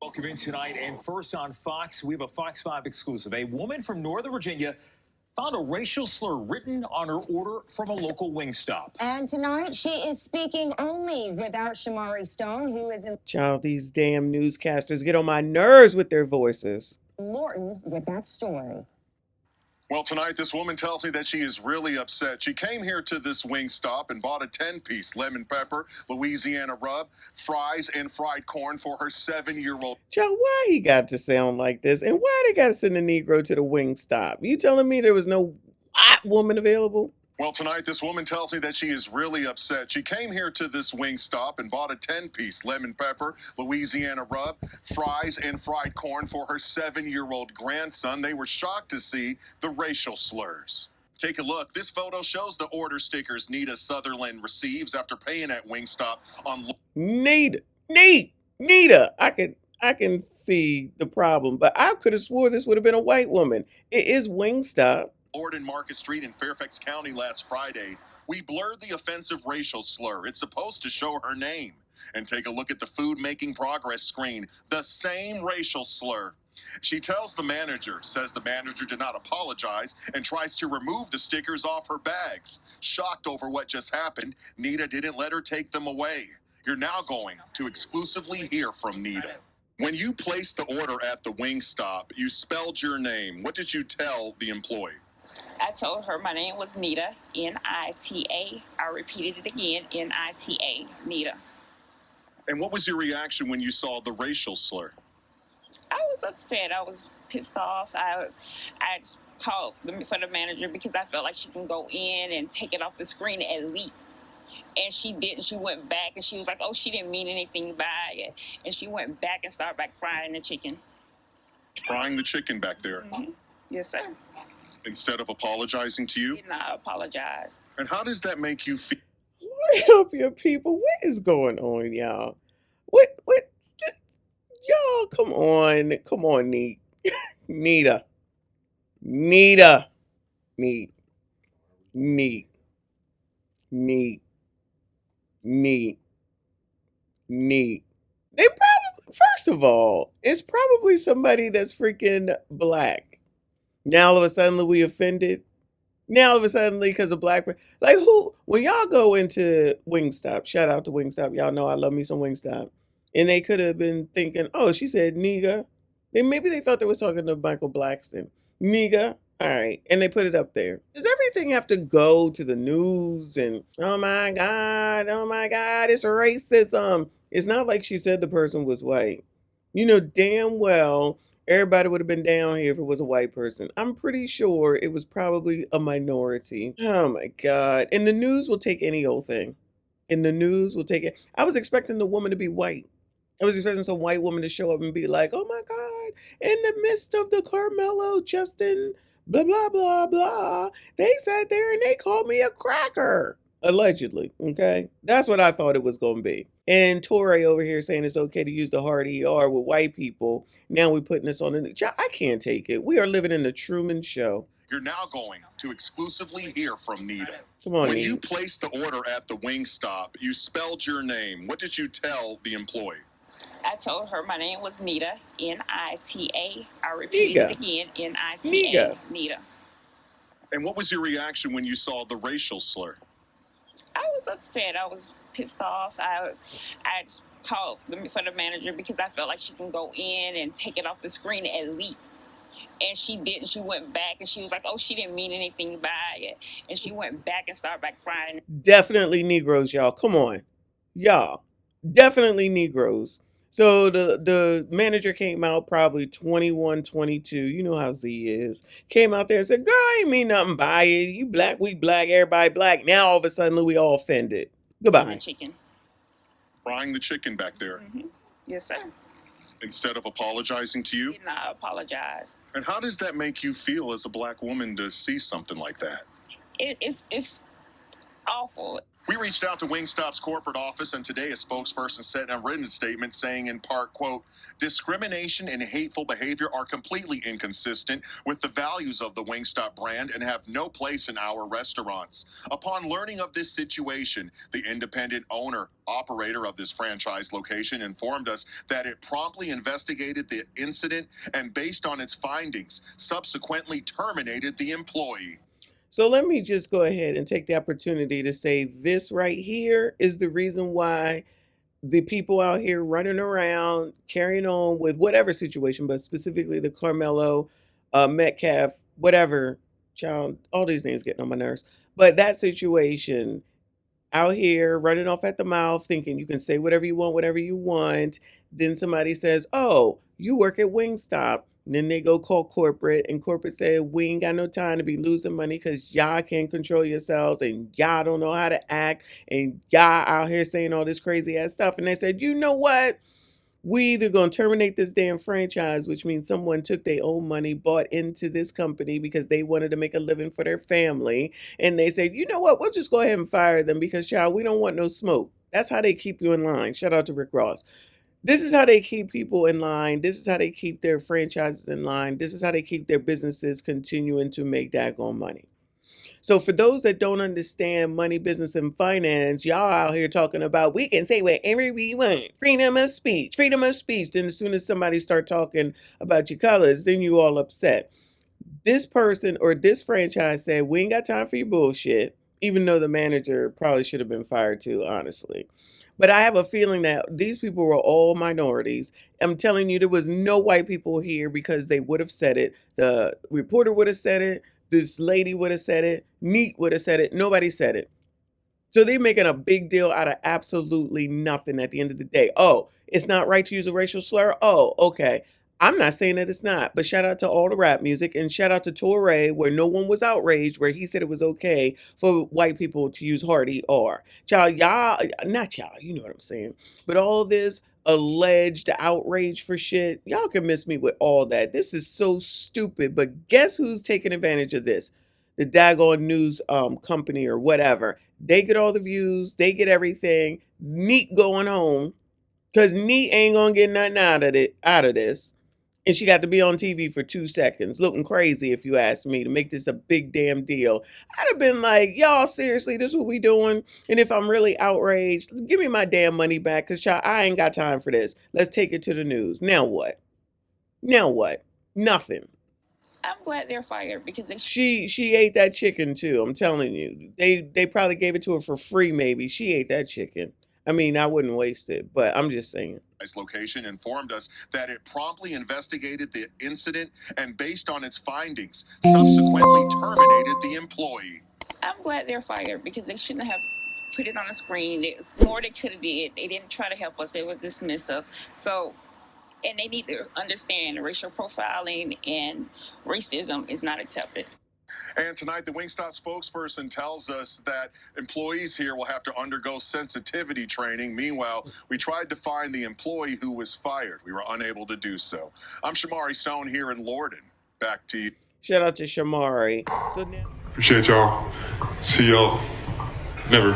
Welcome in tonight, and first on Fox, we have a Fox 5 exclusive. A woman from Northern Virginia found a racial slur written on her order from a local WINGSTOP. And tonight, she is speaking only without Shamari Stone, who is in... Child, these damn newscasters get on my nerves with their voices. Lorton with that story. Well, tonight, this woman tells me that she is really upset. She came here to this WINGSTOP and bought a 10-piece lemon pepper, Louisiana rub, fries, and fried corn for her 7-year-old. Child, why he got to sound like this? And why they got to send a Negro to the WINGSTOP? You telling me there was no white woman available? Well, tonight, this woman tells me that she is really upset. She came here to this WINGSTOP and bought a 10-piece lemon pepper, Louisiana rub, fries, and fried corn for her 7-year-old grandson. They were shocked to see the racial slurs. Take a look. This photo shows the order stickers Nita Sutherland receives after paying at WINGSTOP on... Nita. I can see the problem, but I could have swore this would have been a white woman. It is WINGSTOP. Lord Market Street in Fairfax County last Friday. We blurred the offensive racial slur. It's supposed to show her name. And take a look at the food making progress screen. The same racial slur. She tells the manager, says the manager did not apologize, and tries to remove the stickers off her bags. Shocked over what just happened, Nita didn't let her take them away. You're now going to exclusively hear from Nita. When you placed the order at the WINGSTOP, you spelled your name. What did you tell the employee? I told her my name was Nita, N-I-T-A. I repeated it again, N-I-T-A, Nita. And what was your reaction when you saw the racial slur? I was upset. I was pissed off. I just called for the manager because I felt like she can go in and take it off the screen at least. And she didn't. She went back and she was like, oh, she didn't mean anything by it. And she went back and started back frying the chicken. Frying the chicken back there? Mm-hmm. Yes, sir. Instead of apologizing to you? Did not apologize. And how does that make you feel? Lord help your people. What is going on, y'all? What? Y'all, come on, Nita. They probably, first of all, it's probably somebody that's freaking black. Now all of a sudden we offended. Now all of a sudden because of black, like who? When y'all go into WINGSTOP, shout out to WINGSTOP. Y'all know I love me some WINGSTOP. And they could have been thinking, oh, she said nigga. Maybe they thought they was talking to Michael Blackston. Nigga. All right. And they put it up there. Does everything have to go to the news and, oh my God, it's racism. It's not like she said the person was white. You know damn well everybody would have been down here if it was a white person. I'm pretty sure it was probably a minority. Oh my God. And the news will take any old thing. And the news will take it. I was expecting the woman to be white. I was expecting some white woman to show up and be like, oh my God, in the midst of the Carmelo, Justin, blah, blah, blah, blah. They sat there and they called me a cracker. Allegedly, okay? That's what I thought it was going to be. And Torre over here saying it's okay to use the hard ER with white people. Now we're putting this on the news. I can't take it. We are living in the Truman Show. You're now going to exclusively hear from Nita. Come on, when Nita. you placed the order at the WINGSTOP, you spelled your name. What did you tell the employee? I told her my name was Nita, N-I-T-A. I repeated it again, N-I-T-A, Nita. And what was your reaction when you saw the racial slur? I was upset. I was pissed off. I just called for the manager because I felt like she can go in and take it off the screen at least. And she didn't. She went back and she was like, oh, she didn't mean anything by it. And she went back and started back frying. Definitely Negroes, y'all. Come on. Y'all. Definitely Negroes. So the manager came out probably 21, 22. You know how Z is. Came out there and said, girl, I ain't mean nothing by it. You black, we black, everybody black. Now all of a sudden we all offended. Goodbye. Chicken. Frying the chicken back there. Mm-hmm. Yes, sir. Instead of apologizing to you? Did not apologize. And how does that make you feel as a black woman to see something like that? It's awful. We reached out to Wingstop's corporate office, and today a spokesperson said in a written statement saying in part, quote, discrimination and hateful behavior are completely inconsistent with the values of the Wingstop brand and have no place in our restaurants. Upon learning of this situation, the independent operator of this franchise location informed us that it promptly investigated the incident and based on its findings, subsequently terminated the employee. So let me just go ahead and take the opportunity to say this right here is the reason why the people out here running around, carrying on with whatever situation, but specifically the Carmelo, Metcalf, whatever, child, all these names getting on my nerves. But that situation out here running off at the mouth, thinking you can say whatever you want, whatever you want. Then somebody says, oh, you work at Wingstop. Then they go call corporate, and corporate say, we ain't got no time to be losing money because y'all can't control yourselves and y'all don't know how to act and y'all out here saying all this crazy ass stuff. And they said, you know what? We either going to terminate this damn franchise, which means someone took their own money, bought into this company because they wanted to make a living for their family. And they said, you know what? We'll just go ahead and fire them because, child, we don't want no smoke. That's how they keep you in line. Shout out to Rick Ross. This is how they keep people in line. This is how they keep their franchises in line. This is how they keep their businesses continuing to make daggone money. So for those that don't understand money, business, and finance, y'all out here talking about we can say whatever we want, freedom of speech, freedom of speech. Then as soon as somebody start talking about your colors, then you all upset. This person or this franchise said, we ain't got time for your bullshit, even though the manager probably should have been fired too, honestly. But I have a feeling that these people were all minorities. I'm telling you, there was no white people here because they would have said it. The reporter would have said it. This lady would have said it. Neat would have said it. Nobody said it. So they're making a big deal out of absolutely nothing at the end of the day. Oh, it's not right to use a racial slur? Oh, okay. I'm not saying that it's not, but shout out to all the rap music and shout out to Torre where no one was outraged, where he said it was okay for white people to use hard ER. Child, y'all, not y'all, you know what I'm saying. But all this alleged outrage for shit, y'all can miss me with all that. This is so stupid, but guess who's taking advantage of this? The daggone news company or whatever. They get all the views, they get everything. Neat going home. Because Neat ain't gonna get nothing out of this. And she got to be on TV for 2 seconds, looking crazy, if you ask me, to make this a big damn deal. I'd have been like, y'all, seriously, this is what we doing? And if I'm really outraged, give me my damn money back, because I ain't got time for this. Let's take it to the news. Now what? Now what? Nothing. I'm glad they're fired because they She ate that chicken too. I'm telling you. They probably gave it to her for free, maybe. She ate that chicken. I mean, I wouldn't waste it, but I'm just saying. Location informed us that it promptly investigated the incident and based on its findings, subsequently terminated the employee. I'm glad they're fired because they shouldn't have put it on the screen. It's more they could have did. They didn't try to help us. They were dismissive. So, and they need to understand racial profiling and racism is not accepted. And tonight, the Wingstop spokesperson tells us that employees here will have to undergo sensitivity training. Meanwhile, we tried to find the employee who was fired. We were unable to do so. I'm Shamari Stone here in Lorden. Back to you. Shout out to Shamari. So now, appreciate y'all. See y'all. Never.